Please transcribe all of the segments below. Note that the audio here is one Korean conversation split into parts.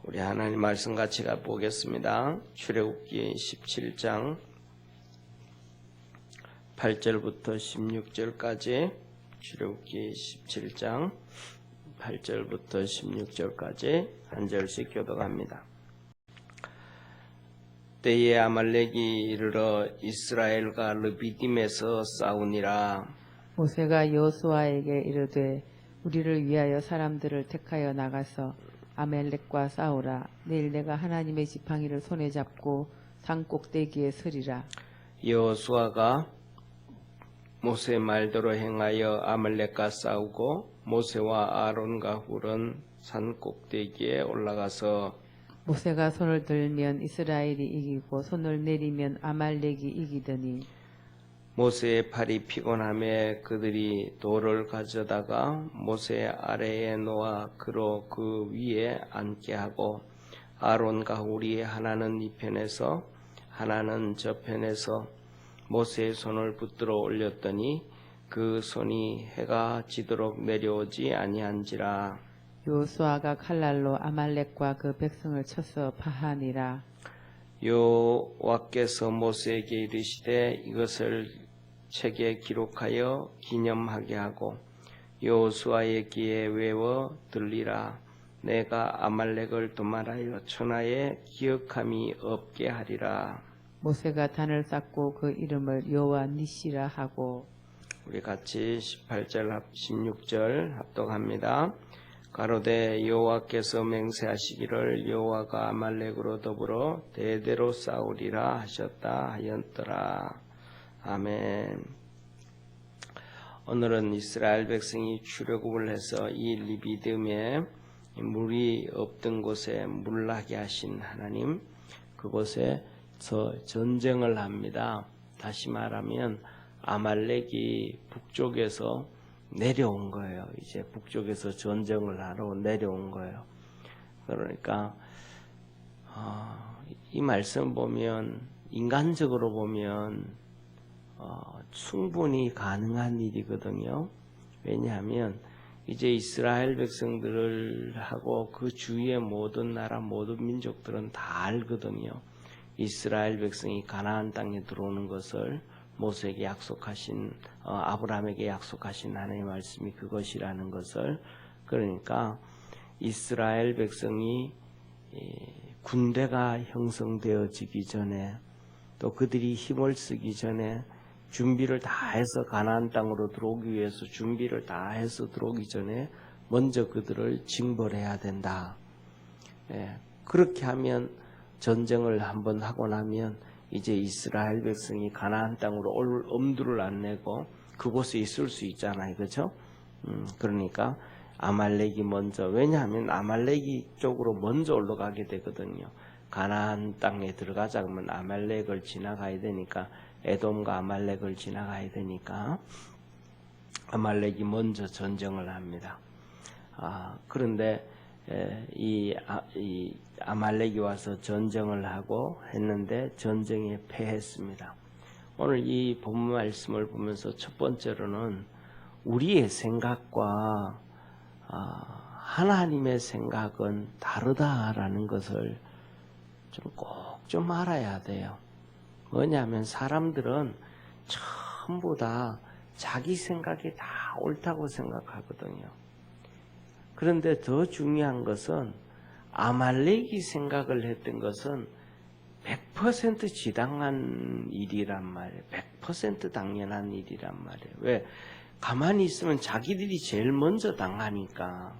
우리 하나님 말씀 같이 보겠습니다. 출애굽기 17장 8절부터 16절까지, 출애굽기 17장 8절부터 16절까지 한 절씩 교독합니다. 때에 아말렉이 이르러 이스라엘과 르비딤에서 싸우니라. 모세가 여호수아에게 이르되 우리를 위하여 사람들을 택하여 나가서 아말렉과 싸우라. 내일 내가 하나님의 지팡이를 손에 잡고 산 꼭대기에 서리라. 여호수아가 모세 말대로 행하여 아말렉과 싸우고 모세와 아론과 훌은 산 꼭대기에 올라가서 모세가 손을 들면 이스라엘이 이기고 손을 내리면 아말렉이 이기더니 모세의 팔이 피곤함에 그들이 돌을 가져다가 모세 아래에 놓아 그로 그 위에 앉게 하고 아론과 훌이 하나는 이 편에서 하나는 저 편에서 모세의 손을 붙들어 올렸더니 그 손이 해가 지도록 내려오지 아니한지라. 여호수아가 칼날로 아말렉과 그 백성을 쳐서 파하니라. 여호와께서 모세에게 이르시되 이것을 책에 기록하여 기념하게 하고 여호수아의 귀에 외워 들리라. 내가 아말렉을 도말하여 천하에 기억함이 없게 하리라. 모세가 단을 쌓고 그 이름을 여호와 니시라 하고. 우리 같이 18절 16절 합독합니다. 가로되 여호와께서 맹세하시기를 여호와가 아말렉으로 더불어 대대로 싸우리라 하셨다 하였더라. 아멘. 오늘은 이스라엘 백성이 출애굽을 해서 이 르비딤에 물이 없던 곳에 물나게 하신 하나님, 그곳에서 전쟁을 합니다. 다시 말하면 아말렉이 북쪽에서 내려온 거예요. 이제 북쪽에서 전쟁을 하러 내려온 거예요. 그러니까 이 말씀 보면 인간적으로 보면 충분히 가능한 일이거든요. 왜냐하면 이제 이스라엘 백성들을 하고 그 주위의 모든 나라 모든 민족들은 다 알거든요. 이스라엘 백성이 가나안 땅에 들어오는 것을 모세에게 약속하신 아브라함에게 약속하신 하나님의 말씀이 그것이라는 것을. 그러니까 이스라엘 백성이 군대가 형성되어지기 전에 또 그들이 힘을 쓰기 전에 준비를 다 해서 가나안 땅으로 들어오기 위해서 준비를 다 해서 들어오기 전에 먼저 그들을 징벌해야 된다. 그렇게 하면 전쟁을 한번 하고 나면 이제 이스라엘 백성이 가나안 땅으로 올 엄두를 안 내고 그곳에 있을 수 있잖아요. 그렇죠? 그러니까 아말렉이 먼저, 왜냐하면 아말렉이 쪽으로 먼저 올라가게 되거든요. 가나안 땅에 들어가자 그러면 아말렉을 지나가야 되니까, 에돔과 아말렉을 지나가야 되니까 아말렉이 먼저 전쟁을 합니다. 그런데 이 아말렉이 와서 전쟁을 하고 했는데 전쟁에 패했습니다. 오늘 이 본문 말씀을 보면서 첫 번째로는 우리의 생각과 하나님의 생각은 다르다라는 것을 꼭 좀 알아야 돼요. 뭐냐면 사람들은 전부 다 자기 생각이 다 옳다고 생각하거든요. 그런데 더 중요한 것은 아말렉이 생각을 했던 것은 100% 지당한 일이란 말이에요. 100% 당연한 일이란 말이에요. 왜? 가만히 있으면 자기들이 제일 먼저 당하니까.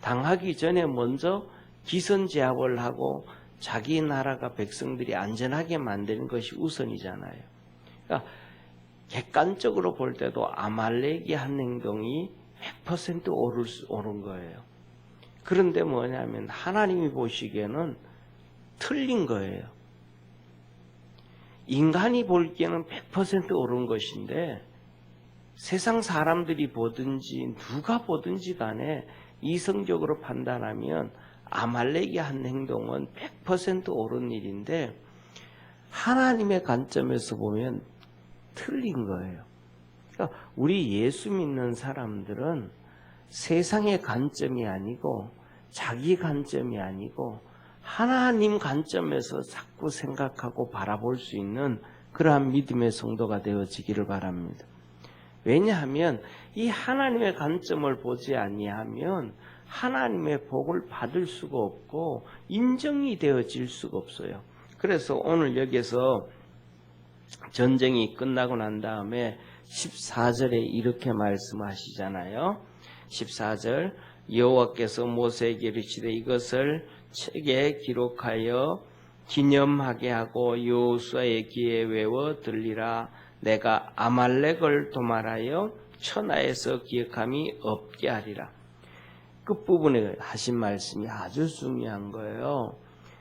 당하기 전에 먼저 기선제압을 하고 자기 나라가 백성들이 안전하게 만드는 것이 우선이잖아요. 그러니까 객관적으로 볼 때도 아말렉이 한 행동이 100% 옳은 거예요. 그런데 뭐냐면 하나님이 보시기에는 틀린 거예요. 인간이 보기에는 100% 옳은 것인데 세상 사람들이 보든지 누가 보든지 간에 이성적으로 판단하면 아말렉이 한 행동은 100% 옳은 일인데 하나님의 관점에서 보면 틀린 거예요. 그러니까 우리 예수 믿는 사람들은 세상의 관점이 아니고 자기 관점이 아니고 하나님 관점에서 자꾸 생각하고 바라볼 수 있는 그러한 믿음의 성도가 되어지기를 바랍니다. 왜냐하면 이 하나님의 관점을 보지 아니하면 하나님의 복을 받을 수가 없고 인정이 되어질 수가 없어요. 그래서 오늘 여기서 전쟁이 끝나고 난 다음에 14절에 이렇게 말씀하시잖아요. 14절 여호와께서 모세에게 이르시되 이것을 책에 기록하여 기념하게 하고 여호수아의 귀에 외워 들리라. 내가 아말렉을 도말하여 천하에서 기억함이 없게 하리라. 끝부분에 하신 말씀이 아주 중요한 거예요.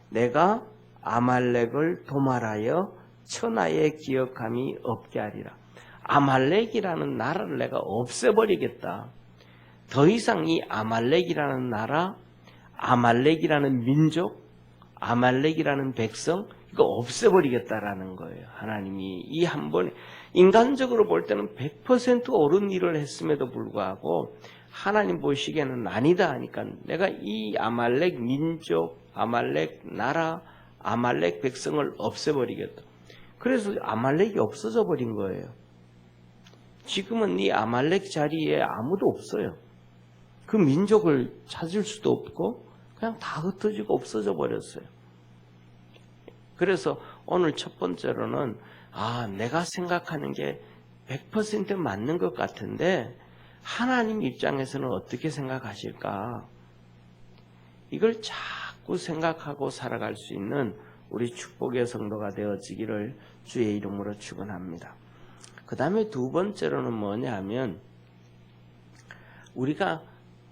내가 아말렉을 도말하여 천하에 기억함이 없게 하리라. 아말렉이라는 나라를 내가 없애버리겠다. 더 이상 이 아말렉이라는 나라, 아말렉이라는 민족, 아말렉이라는 백성 이거 없애버리겠다라는 거예요. 하나님이 이 한 번에 인간적으로 볼 때는 100% 옳은 일을 했음에도 불구하고 하나님 보시기에는 아니다 하니까 내가 이 아말렉 민족, 아말렉 나라, 아말렉 백성을 없애버리겠다. 그래서 아말렉이 없어져 버린 거예요. 지금은 이 아말렉 자리에 아무도 없어요. 그 민족을 찾을 수도 없고 그냥 다 흩어지고 없어져 버렸어요. 그래서 오늘 첫 번째로는 내가 생각하는 게 100% 맞는 것 같은데 하나님 입장에서는 어떻게 생각하실까? 이걸 자꾸 생각하고 살아갈 수 있는 우리 축복의 성도가 되어지기를 주의 이름으로 축원합니다. 그 다음에 두 번째로는 뭐냐 하면 우리가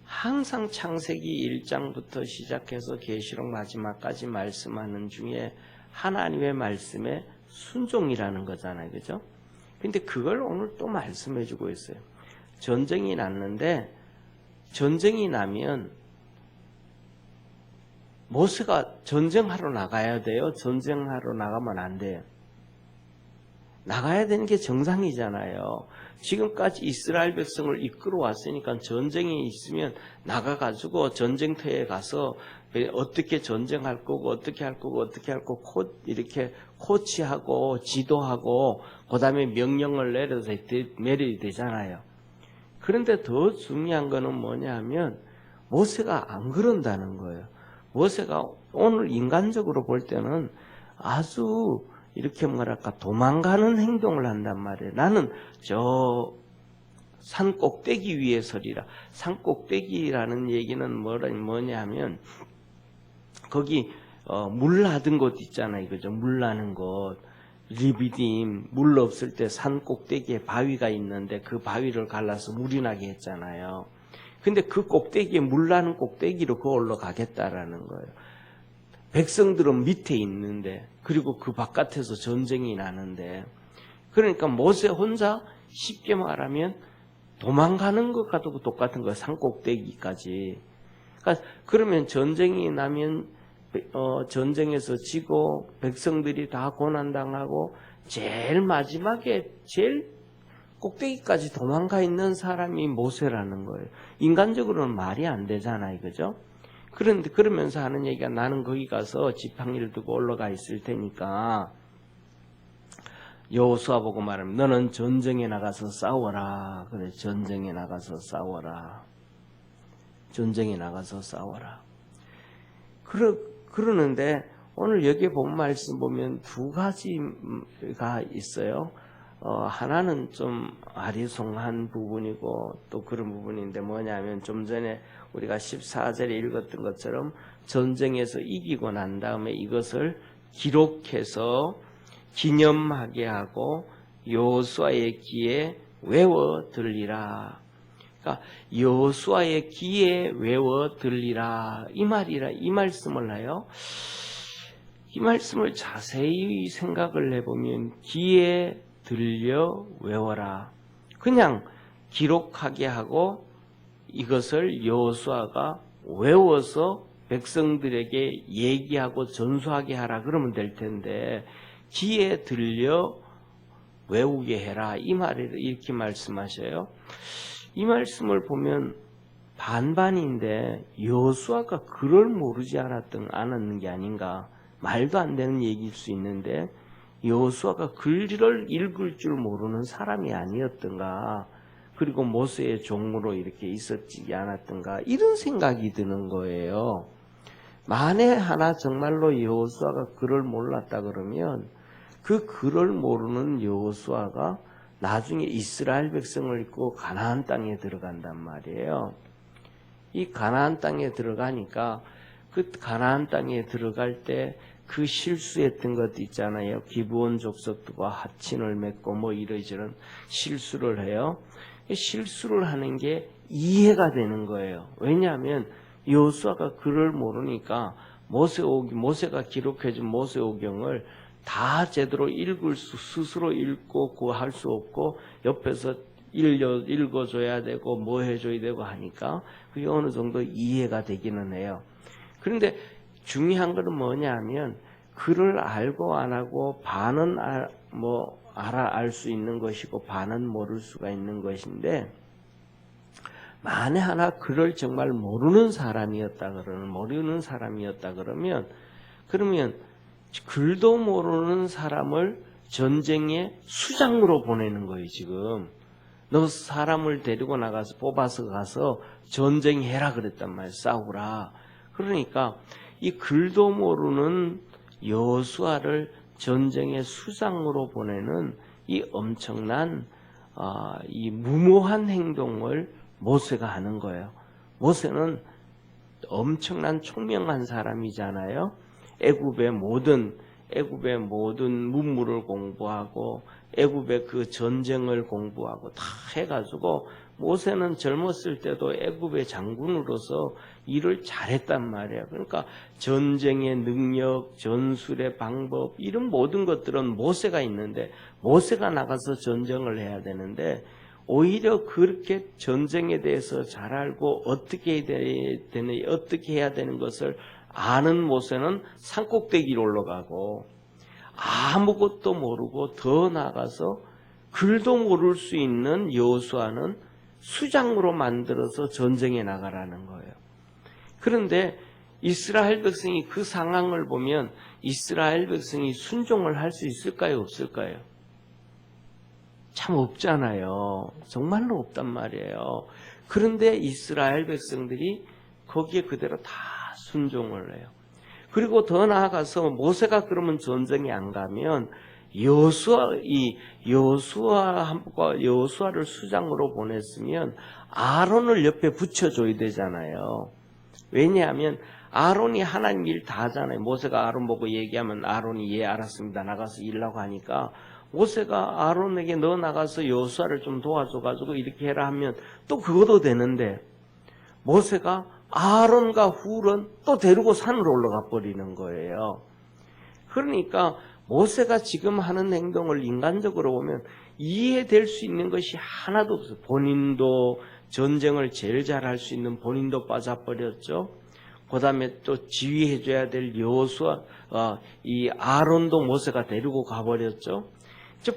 항상 창세기 1장부터 시작해서 계시록 마지막까지 말씀하는 중에 하나님의 말씀에 순종이라는 거잖아요. 그죠? 근데 그걸 오늘 또 말씀해 주고 있어요. 전쟁이 났는데 전쟁이 나면 모세가 전쟁하러 나가야 돼요? 전쟁하러 나가면 안 돼요? 나가야 되는 게 정상이잖아요. 지금까지 이스라엘 백성을 이끌어 왔으니까 전쟁이 있으면 나가가지고 전쟁터에 가서 어떻게 전쟁할 거고 어떻게 할 거고 어떻게 할 거고 이렇게 코치하고 지도하고 그 다음에 명령을 내려야 되잖아요. 그런데 더 중요한 거는 뭐냐 하면 모세가 안 그런다는 거예요. 모세가 오늘 인간적으로 볼 때는 아주 이렇게 도망가는 행동을 한단 말이에요. 나는 저 산 꼭대기 위에 서리라. 산 꼭대기라는 얘기는 뭐냐 하면 거기 물 나던 곳 있잖아요. 그죠? 물 나는 곳. 리비딤, 물 없을 때 산 꼭대기에 바위가 있는데 그 바위를 갈라서 물이 나게 했잖아요. 근데 그 꼭대기에 물 나는 꼭대기로 그걸로 가겠다라는 거예요. 백성들은 밑에 있는데 그리고 그 바깥에서 전쟁이 나는데 그러니까 모세 혼자 쉽게 말하면 도망가는 것과도 똑같은 거예요. 산 꼭대기까지. 그러니까 그러면 전쟁이 나면 전쟁에서 지고 백성들이 다 고난당하고 제일 마지막에 제일 꼭대기까지 도망가 있는 사람이 모세라는 거예요. 인간적으로는 말이 안 되잖아요. 그죠? 그런데 그러면서 하는 얘기가 나는 거기 가서 지팡이를 두고 올라가 있을 테니까 여호수아 보고 말하면 너는 전쟁에 나가서 싸워라. 그래, 전쟁에 나가서 싸워라. 전쟁에 나가서 싸워라. 그러는데 오늘 여기에 본 말씀 보면 두 가지가 있어요. 하나는 좀 아리송한 부분이고 또 그런 부분인데 뭐냐면 좀 전에 우리가 14절에 읽었던 것처럼 전쟁에서 이기고 난 다음에 이것을 기록해서 기념하게 하고 여호수아의 귀에 외워 들리라. 그러니까 여호수아의 귀에 외워 들리라 이 말이라 이 말씀을 해요. 이 말씀을 자세히 생각을 해보면 귀에 들려 외워라. 그냥 기록하게 하고 이것을 여호수아가 외워서 백성들에게 얘기하고 전수하게 하라 그러면 될 텐데 귀에 들려 외우게 해라 이 말을 이렇게 말씀하셔요. 이 말씀을 보면 반반인데 여호수아가 그를 모르지 않았는 게 아닌가. 말도 안 되는 얘기일 수 있는데 여호수아가 글을 읽을 줄 모르는 사람이 아니었던가. 그리고 모세의 종으로 이렇게 있었지 않았던가. 이런 생각이 드는 거예요. 만에 하나 정말로 여호수아가 글을 몰랐다 그러면 그 글을 모르는 여호수아가 나중에 이스라엘 백성을 입고 가나안 땅에 들어간단 말이에요. 이 가나안 땅에 들어가니까 그 가나안 땅에 들어갈 때 그 실수했던 것도 있잖아요. 기브온 족속들과 합친을 맺고 뭐 이러저런 실수를 해요. 실수를 하는 게 이해가 되는 거예요. 왜냐하면 여호수아가 글을 모르니까 모세가 기록해준 모세오경을 다 제대로 스스로 읽고 구할 수 없고 옆에서 읽어줘야 되고 뭐 해줘야 되고 하니까 그게 어느 정도 이해가 되기는 해요. 그런데 중요한 것은 뭐냐 하면 글을 알고 안 하고 반은 알 수 있는 것이고 반은 모를 수가 있는 것인데 만에 하나 글을 정말 모르는 사람이었다 그러면 글도 모르는 사람을 전쟁의 수장으로 보내는 거예요. 지금 너 사람을 데리고 나가서 뽑아서 가서 전쟁해라 그랬단 말이에요. 싸우라. 그러니까 이 글도 모르는 여호수아를 전쟁의 수장으로 보내는 이 엄청난 이 무모한 행동을 모세가 하는 거예요. 모세는 엄청난 총명한 사람이잖아요. 애굽의 모든 문물을 공부하고 애굽의 그 전쟁을 공부하고 다 해가지고 모세는 젊었을 때도 애굽의 장군으로서 일을 잘했단 말이에요. 그러니까 전쟁의 능력, 전술의 방법 이런 모든 것들은 모세가 있는데 모세가 나가서 전쟁을 해야 되는데 오히려 그렇게 전쟁에 대해서 잘 알고 어떻게 해야 되는 것을 아는 모세는 산꼭대기로 올라가고 아무것도 모르고 더 나가서 글도 모를 수 있는 여호수아는 수장으로 만들어서 전쟁에 나가라는 거예요. 그런데 이스라엘 백성이 그 상황을 보면 이스라엘 백성이 순종을 할 수 있을까요? 없을까요? 참 없잖아요. 정말로 없단 말이에요. 그런데 이스라엘 백성들이 거기에 그대로 다 순종을 해요. 그리고 더 나아가서 모세가 그러면 전쟁에 안 가면 여호수아를 수장으로 보냈으면 아론을 옆에 붙여줘야 되잖아요. 왜냐하면 아론이 하나님 일 다 하잖아요. 모세가 아론 보고 얘기하면 아론이 예 알았습니다. 나가서 일하고 하니까 모세가 아론에게 너 나가서 여호수아를 좀 도와줘가지고 이렇게 해라 하면 또 그것도 되는데 모세가 아론과 훌은 또 데리고 산으로 올라가 버리는 거예요. 그러니까 모세가 지금 하는 행동을 인간적으로 보면 이해될 수 있는 것이 하나도 없어요. 본인도 전쟁을 제일 잘할 수 있는 본인도 빠져버렸죠. 그 다음에 또 지휘해줘야 될 여호수아, 이 아론도 모세가 데리고 가버렸죠.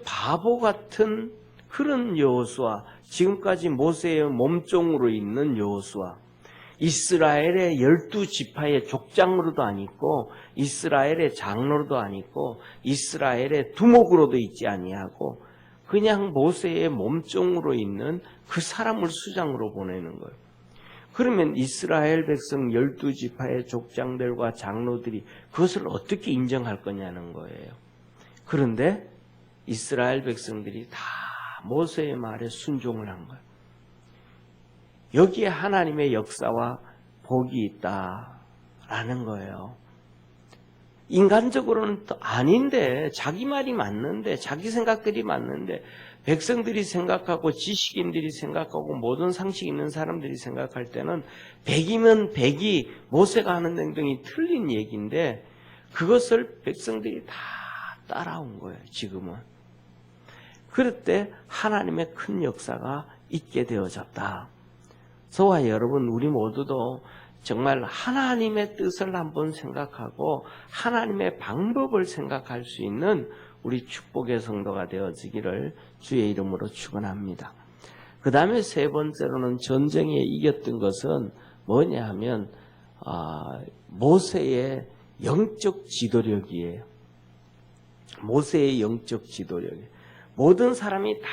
바보 같은 그런 여호수아, 지금까지 모세의 몸종으로 있는 여호수아, 이스라엘의 12지파의 족장으로도 안 있고 이스라엘의 장로로도 안 있고 이스라엘의 두목으로도 있지 아니하고 그냥 모세의 몸종으로 있는 그 사람을 수장으로 보내는 거예요. 그러면 이스라엘 백성 12지파의 족장들과 장로들이 그것을 어떻게 인정할 거냐는 거예요. 그런데 이스라엘 백성들이 다 모세의 말에 순종을 한 거예요. 여기에 하나님의 역사와 복이 있다라는 거예요. 인간적으로는 아닌데 자기 말이 맞는데 자기 생각들이 맞는데 백성들이 생각하고 지식인들이 생각하고 모든 상식 있는 사람들이 생각할 때는 100이면 100이 모세가 하는 행동이 틀린 얘기인데 그것을 백성들이 다 따라온 거예요. 지금은. 그럴 때 하나님의 큰 역사가 있게 되어졌다. 저와 여러분 우리 모두도 정말 하나님의 뜻을 한번 생각하고 하나님의 방법을 생각할 수 있는 우리 축복의 성도가 되어지기를 주의 이름으로 축원합니다. 그 다음에 세 번째로는 전쟁에 이겼던 것은 뭐냐 하면 모세의 영적 지도력이에요. 모세의 영적 지도력이에요. 모든 사람이 다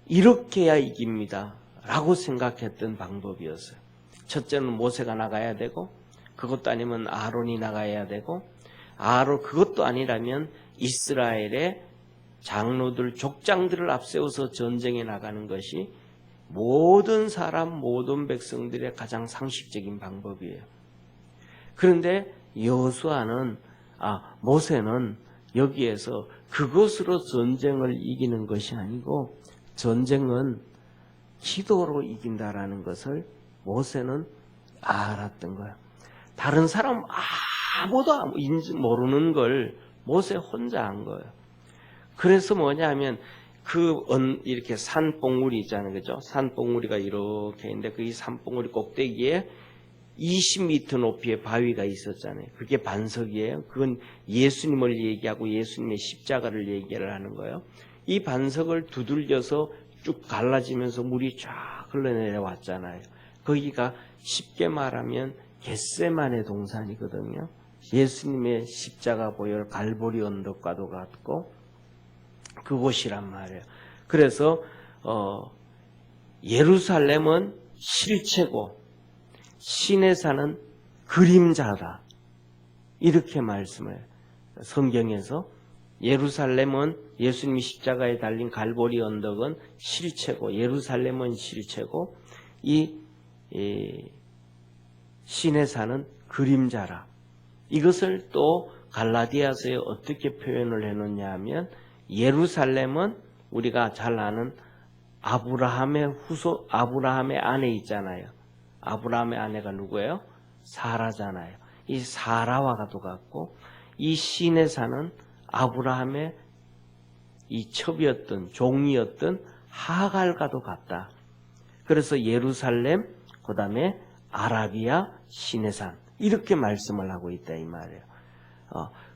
이렇게 해야 이깁니다 라고 생각했던 방법이었어요. 첫째는 모세가 나가야 되고, 그것도 아니면 아론이 나가야 되고, 그것도 아니라면 이스라엘의 장로들, 족장들을 앞세워서 전쟁에 나가는 것이 모든 사람, 모든 백성들의 가장 상식적인 방법이에요. 그런데 모세는 여기에서 그것으로 전쟁을 이기는 것이 아니고 전쟁은 기도로 이긴다라는 것을 모세는 알았던 거예요. 다른 사람 아무도 모르는 걸 모세 혼자 한 거예요. 그래서 뭐냐면 이렇게 산봉우리 있잖아요. 그죠? 산봉우리가 이렇게 있는데 그 산봉우리 꼭대기에 20m 높이의 바위가 있었잖아요. 그게 반석이에요. 그건 예수님을 얘기하고 예수님의 십자가를 얘기를 하는 거예요. 이 반석을 두들겨서 쭉 갈라지면서 물이 쫙 흘러내려왔잖아요. 거기가 쉽게 말하면 겟세마네 동산이거든요. 예수님의 십자가 보혈 갈보리 언덕과도 같고 그곳이란 말이에요. 그래서 예루살렘은 실체고 시내산은 그림자다. 이렇게 말씀을 성경에서 예루살렘은 예수님이 십자가에 달린 갈보리 언덕은 실체고 예루살렘은 실체고 이 시내산은 그림자라. 이것을 또 갈라디아서에 어떻게 표현을 해놓냐 하면 예루살렘은 우리가 잘 아는 아브라함의 아내 있잖아요. 아브라함의 아내가 누구예요? 사라잖아요. 이 사라와도 같고 이 시내산은 아브라함의 이 첩이었던 종이었던 하갈과도 같다. 그래서 예루살렘 그 다음에 아라비아 시내산 이렇게 말씀을 하고 있다 이 말이에요.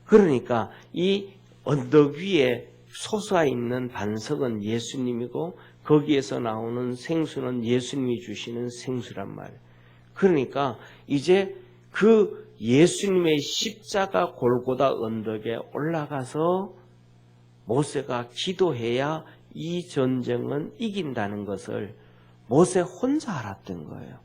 그러니까 이 언덕 위에 솟아 있는 반석은 예수님이고 거기에서 나오는 생수는 예수님이 주시는 생수란 말이에요. 그러니까 이제 그 예수님의 십자가 골고다 언덕에 올라가서 모세가 기도해야 이 전쟁은 이긴다는 것을 모세 혼자 알았던 거예요.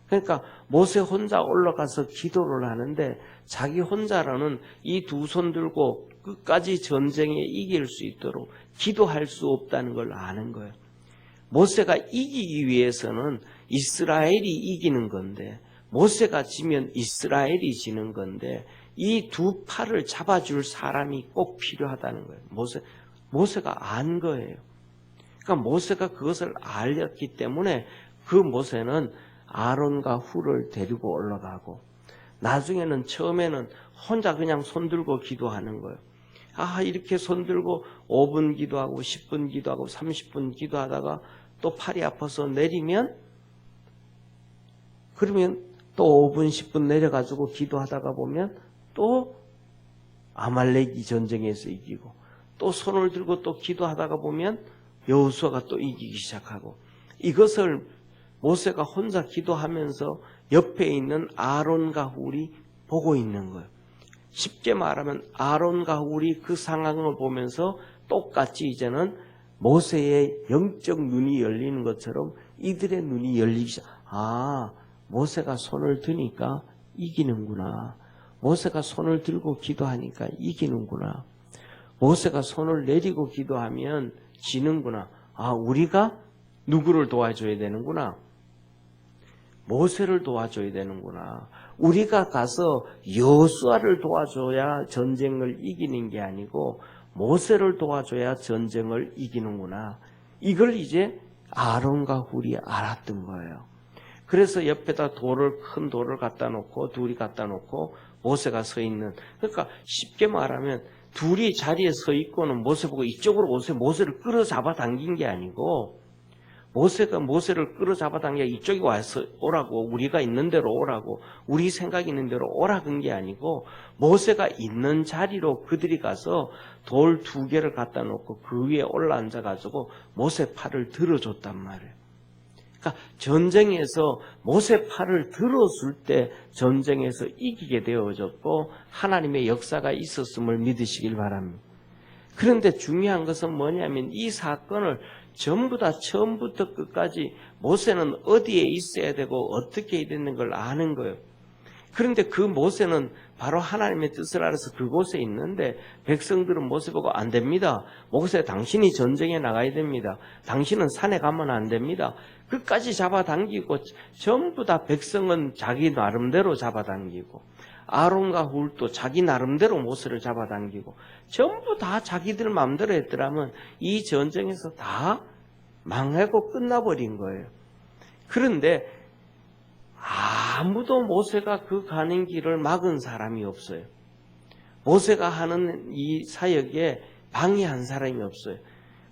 그러니까 모세 혼자 올라가서 기도를 하는데 자기 혼자로는 이 두 손 들고 끝까지 전쟁에 이길 수 있도록 기도할 수 없다는 걸 아는 거예요. 모세가 이기기 위해서는 이스라엘이 이기는 건데 모세가 지면 이스라엘이 지는 건데 이 두 팔을 잡아줄 사람이 꼭 필요하다는 거예요. 모세가 안 거예요. 그러니까 모세가 그것을 알렸기 때문에 그 모세는 아론과 훌을 데리고 올라가고 나중에는 처음에는 혼자 그냥 손 들고 기도하는 거예요. 이렇게 손 들고 5분 기도하고 10분 기도하고 30분 기도하다가 또 팔이 아파서 내리면 그러면 또 5분 10분 내려가지고 기도하다가 보면 또 아말렉이 전쟁에서 이기고 또 손을 들고 또 기도하다가 보면 여호수아가 또 이기기 시작하고 이것을 모세가 혼자 기도하면서 옆에 있는 아론과 훌이 보고 있는 거예요. 쉽게 말하면 아론과 훌이 그 상황을 보면서 똑같이 이제는 모세의 영적 눈이 열리는 것처럼 이들의 눈이 열리기 시작. 모세가 손을 드니까 이기는구나. 모세가 손을 들고 기도하니까 이기는구나. 모세가 손을 내리고 기도하면 지는구나. 우리가 누구를 도와줘야 되는구나. 모세를 도와줘야 되는구나. 우리가 가서 여호수아를 도와줘야 전쟁을 이기는 게 아니고 모세를 도와줘야 전쟁을 이기는구나. 이걸 이제 아론과 훌이 알았던 거예요. 그래서 옆에다 큰 돌을 갖다 놓고 둘이 갖다 놓고 모세가 서 있는. 그러니까 쉽게 말하면 둘이 자리에 서 있고는 모세 보고 이쪽으로 오세요. 모세를 끌어잡아 당긴 게 아니고 모세가 모세를 끌어잡아 당겨 이쪽에 와서 오라고, 우리가 있는 대로 오라고, 우리 생각 있는 대로 오라 그런 게 아니고 모세가 있는 자리로 그들이 가서 돌 2개를 갖다 놓고 그 위에 올라앉아가지고 모세 팔을 들어줬단 말이에요. 그러니까 전쟁에서 모세 팔을 들어줄 때 전쟁에서 이기게 되어졌고 하나님의 역사가 있었음을 믿으시길 바랍니다. 그런데 중요한 것은 뭐냐면 이 사건을 전부 다 처음부터 끝까지 모세는 어디에 있어야 되고 어떻게 해야 되는 걸 아는 거예요. 그런데 그 모세는 바로 하나님의 뜻을 알아서 그곳에 있는데 백성들은 모세 보고 안 됩니다. 모세 당신이 전쟁에 나가야 됩니다. 당신은 산에 가면 안 됩니다. 끝까지 잡아당기고 전부 다 백성은 자기 나름대로 잡아당기고 아론과 훌도 자기 나름대로 모세를 잡아당기고 전부 다 자기들 마음대로 했더라면 이 전쟁에서 다 망하고 끝나버린 거예요. 그런데 아무도 모세가 그 가는 길을 막은 사람이 없어요. 모세가 하는 이 사역에 방해한 사람이 없어요.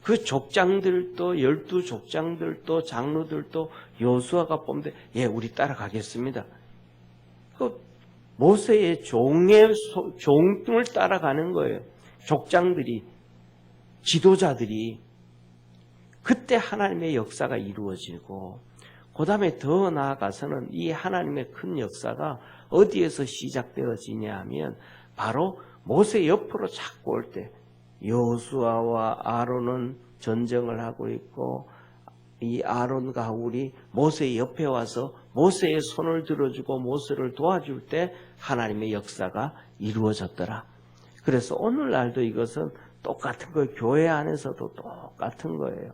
그 족장들도 12족장들도 장로들도 여호수아가 뽑는데 예, 우리 따라가겠습니다. 그 모세의 종을 따라가는 거예요. 족장들이, 지도자들이. 그때 하나님의 역사가 이루어지고 그 다음에 더 나아가서는 이 하나님의 큰 역사가 어디에서 시작되어지냐 하면 바로 모세 옆으로 자꾸 올 때 여호수아와 아론은 전쟁을 하고 있고 이 아론과 훌이 모세 옆에 와서 모세의 손을 들어주고 모세를 도와줄 때 하나님의 역사가 이루어졌더라. 그래서 오늘날도 이것은 똑같은 거예요. 교회 안에서도 똑같은 거예요.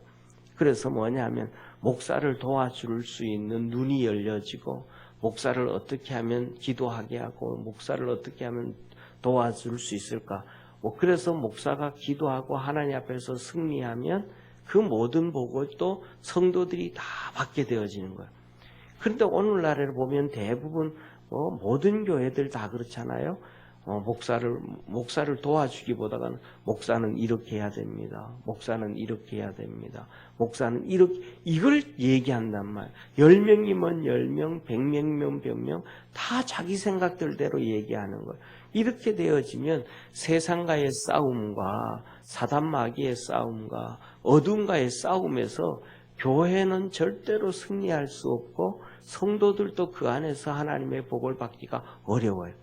그래서 뭐냐면 목사를 도와줄 수 있는 눈이 열려지고 목사를 어떻게 하면 기도하게 하고 목사를 어떻게 하면 도와줄 수 있을까. 그래서 목사가 기도하고 하나님 앞에서 승리하면 그 모든 복을 또 성도들이 다 받게 되어지는 거예요. 그런데 오늘날에 보면 대부분 모든 교회들 다 그렇잖아요. 목사를 도와주기보다는 목사는 이렇게 해야 됩니다. 목사는 이렇게 해야 됩니다. 목사는 이렇게, 이걸 얘기한단 말이에요. 10명이면 10명, 100명이면 100명, 다 자기 생각들대로 얘기하는 거예요. 이렇게 되어지면 세상과의 싸움과 사단 마귀의 싸움과 어둠과의 싸움에서 교회는 절대로 승리할 수 없고 성도들도 그 안에서 하나님의 복을 받기가 어려워요.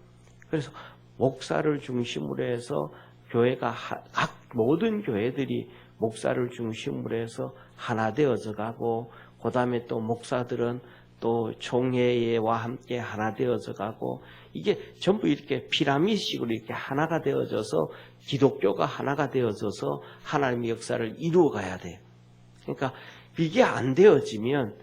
그래서 목사를 중심으로 해서 교회가 각 모든 교회들이 목사를 중심으로 해서 하나 되어져 가고 그 다음에 또 목사들은 또 총회와 함께 하나 되어져 가고 이게 전부 이렇게 피라미드식으로 이렇게 하나가 되어져서 기독교가 하나가 되어져서 하나님의 역사를 이루어 가야 돼요. 그러니까 이게 안 되어지면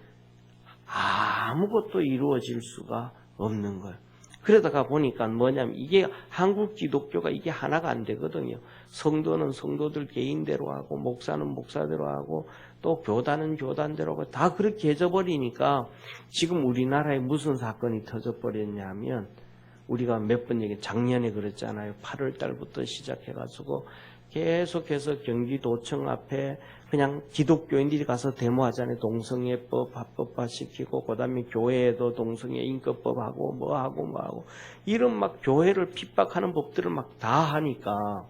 아무것도 이루어질 수가 없는 거예요. 그러다가 보니까 뭐냐면 이게 한국 기독교가 이게 하나가 안 되거든요. 성도는 성도들 개인대로 하고 목사는 목사대로 하고 또 교단은 교단대로 하고 다 그렇게 해져버리니까 지금 우리나라에 무슨 사건이 터져버렸냐면 우리가 몇 번 얘기 작년에 그랬잖아요. 8월 달부터 시작해가지고 계속해서 경기도청 앞에 그냥 기독교인들이 가서 데모하잖아요. 동성애법 합법화 시키고 그다음에 교회에도 동성애 인권법하고 뭐하고 이런 막 교회를 핍박하는 법들을 막 다 하니까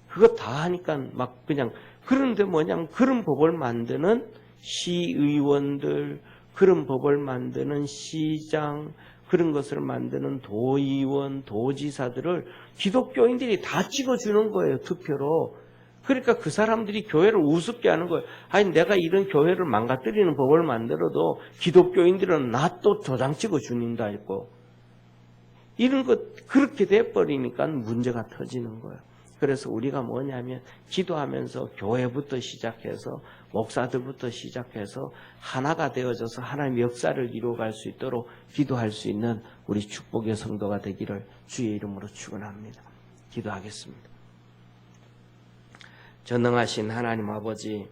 그거 다 하니까 막 그냥 그런데 뭐냐면 그런 법을 만드는 시의원들 그런 법을 만드는 시장 그런 것을 만드는 도의원, 도지사들을 기독교인들이 다 찍어주는 거예요, 투표로. 그러니까 그 사람들이 교회를 우습게 하는 거예요. 아니, 내가 이런 교회를 망가뜨리는 법을 만들어도 기독교인들은 나 또 도장 찍어주는다 했고. 이런 것, 그렇게 돼버리니까 문제가 터지는 거예요. 그래서 우리가 뭐냐면 기도하면서 교회부터 시작해서 목사들부터 시작해서 하나가 되어져서 하나님의 역사를 이루어갈 수 있도록 기도할 수 있는 우리 축복의 성도가 되기를 주의 이름으로 축원합니다. 기도하겠습니다. 전능하신 하나님 아버지,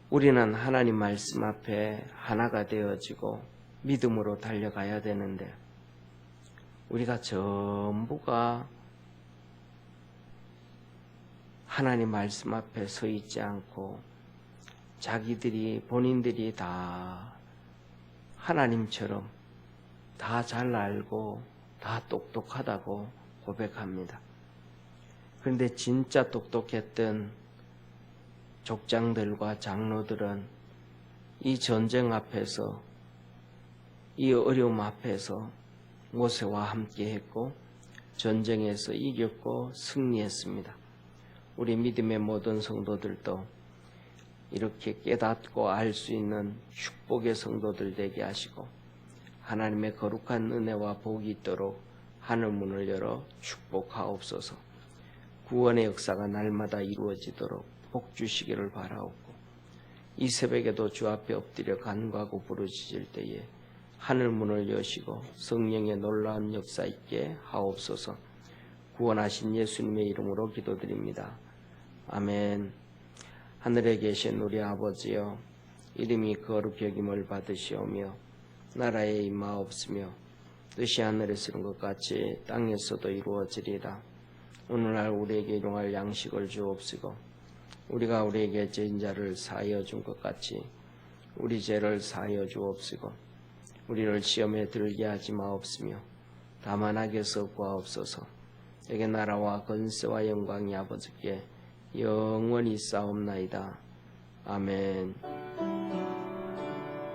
우리는 하나님 말씀 앞에 하나가 되어지고 믿음으로 달려가야 되는데 우리가 전부가 하나님 말씀 앞에 서 있지 않고 본인들이 다 하나님처럼 다 잘 알고 다 똑똑하다고 고백합니다. 그런데 진짜 똑똑했던 족장들과 장로들은 이 전쟁 앞에서, 이 어려움 앞에서 모세와 함께 했고 전쟁에서 이겼고 승리했습니다. 우리 믿음의 모든 성도들도 이렇게 깨닫고 알 수 있는 축복의 성도들 되게 하시고 하나님의 거룩한 은혜와 복이 있도록 하늘 문을 열어 축복하옵소서. 구원의 역사가 날마다 이루어지도록 복 주시기를 바라옵고 이 새벽에도 주 앞에 엎드려 간구하고 부르짖을 때에 하늘 문을 여시고 성령의 놀라운 역사 있게 하옵소서. 구원하신 예수님의 이름으로 기도드립니다. 아멘. 하늘에 계신 우리 아버지여, 이름이 거룩히 여김을 받으시오며 나라에 임하옵시며 뜻이 하늘에서 이룬 것 같이 땅에서도 이루어지리라. 오늘날 우리에게 일용할 양식을 주옵시고 우리가 우리에게 죄인 자를 사하여 준 것 같이 우리 죄를 사하여 주옵시고 우리를 시험에 들게 하지 마옵시며 다만 악에서 구하옵소서. 내게 나라와 권세와 영광이 아버지께 영원히 싸움나이다. 아멘.